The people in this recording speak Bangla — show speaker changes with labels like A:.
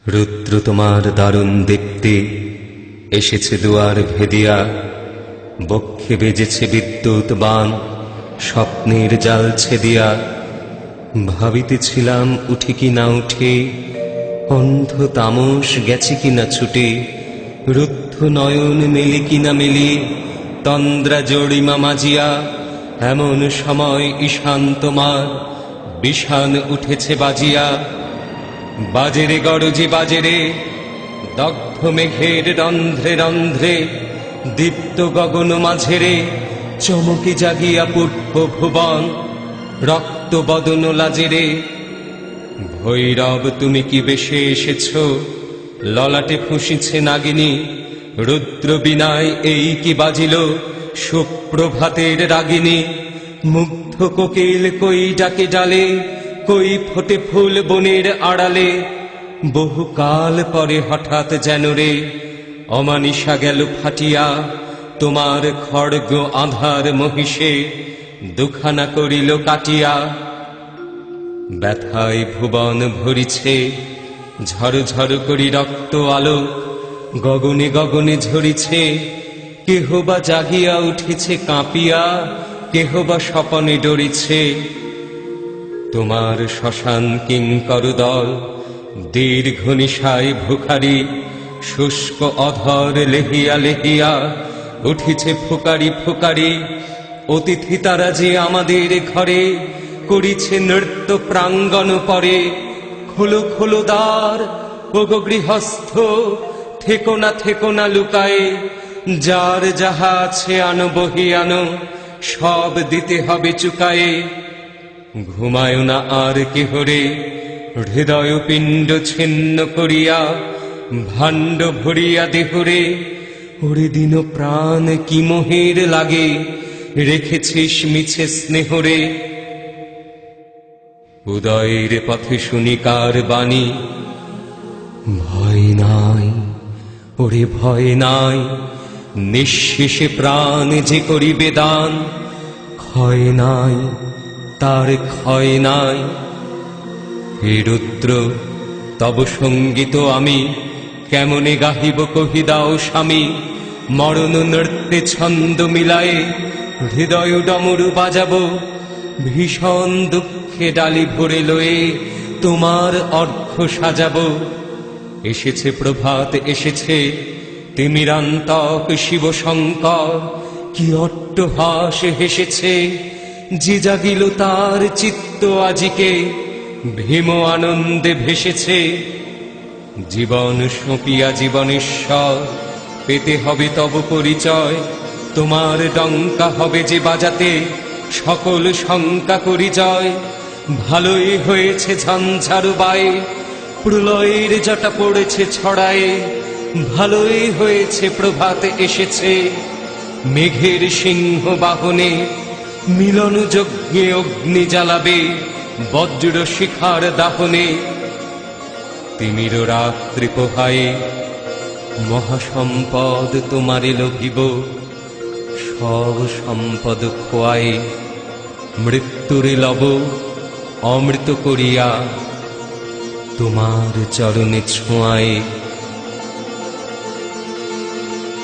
A: রুদ্র তোমার দারুণ দীপ্তি এসেছে দুয়ার ভেদিয়া, বক্ষে বেজেছে বিদ্যুৎ বাণ, স্বপ্নের জাল ছেদিয়া। ভাবিতেছিলাম উঠি কি না উঠে, অন্ধ তামস গেছে কিনা ছুটে, রুদ্ধ নয়ন মেলি কিনা মেলি, তন্দ্রা জড়িমা মাজিয়া। এমন সময় ঈশান তোমার বিষান উঠেছে বাজিয়া। বাজেরে গরজে বাজেরে, দগ্ধ মেঘের রন্ধ্রে রন্ধ্রে, দীপ্ত গগন মাঝেরে, চমকি জাগিয়া পূর্ব ভুবন, রক্ত বদন লাজেরে। ভৈরব তুমি কি বেশে এসেছ, ললাটে ফুঁসিছে নাগিনী, রুদ্র বিনায় এই কি বাজিল, সুপ্রভাতের রাগিনী। মুগ্ধ কোকিল কই ডাকে ডালে, কই ফোটে ফুল বনের আড়ালে, বহুকাল পরে হঠাৎ যেন রে অমানিসা গেল ফাটিয়া। তোমার খড়গ আধার মহিষে দুখানা করিল কাটিয়া। ব্যথায় ভুবন ভরিছে, ঝড় ঝড় করি রক্ত আলো, গগনে গগনে ঝরিছে। কেহ বা জাগিয়া উঠিছে কাঁপিয়া, কেহ বা স্বপনে ডরিছে। তোমার শ্মশান কিঙ্কর দল দীর্ঘ নিশায় ভুখারি, শুষ্ক অধর লেহিয়া লেহিয়া উঠিছে ফুকারি ফুকারি। অতিথি তারা যে আমাদের ঘরে, করিছে নৃত্য প্রাঙ্গণ পরে। খোলো খোলো দ্বার ওগো গৃহস্থ, থেকো না লুকায়ে। যার যাহা আছে আনো বহি আনো, সব দিতে হবে চুকায়ে। ঘুমায় না আর কেহ রে, হৃদয় পিণ্ড ছিন্ন করিয়া, ভাণ্ড ভরিয়া দেহরে। ওরে দিন প্রাণ কি মোহের লাগে, রেখেছিস মিছে স্নেহরে। উদয়ের পথে শুনি কার বাণী, ভয় নাই ওরে ভয় নাই, নিঃশেষে প্রাণ যে করিবে দান। ক্ষয় নাই তার ক্ষয় নাই। হে রুদ্র তব সঙ্গীত আমি, কেমনে গাহিব কহি দাও স্বামী। মরণ নৃত্যে ছন্দ মিলায়ে, হৃদয় ডমরু বাজাবো। ভীষণ দুঃখে ডালি ভরে লয়ে, তোমার অর্ঘ্য সাজাবো। এসেছে প্রভাত এসেছে, তিমিরান্তক শিব শঙ্কর। কি অট্টহাস হেসেছে, যে জাগিল তার চিত্ত আজিকে, ভীম আনন্দে ভেসেছে। জীবন সঁপিয়া জীবনেশ্বর, পেতে হবে তব পরিচয়। তোমার ডঙ্কা হবে যে বাজাতে, সকল শঙ্কা করি জয়। ভালোই হয়েছে ঝঞ্ঝারু বায়ে, প্রলয়ের জটা পড়েছে ছড়ায়ে। ভালোই হয়েছে প্রভাত এসেছে, মেঘের সিংহ বাহনে। মিলন যজ্ঞে অগ্নি জ্বালাবে, বজ্র শিখার দাহনে। তিমির রাত্রি পোহায়ে, মহাসম্পদ তোমারে লভিব। সব সম্পদ খোয়ায়ে, মৃত্যুরে লব অমৃত করিয়া। তোমার চরণে ছোঁয়ায়ে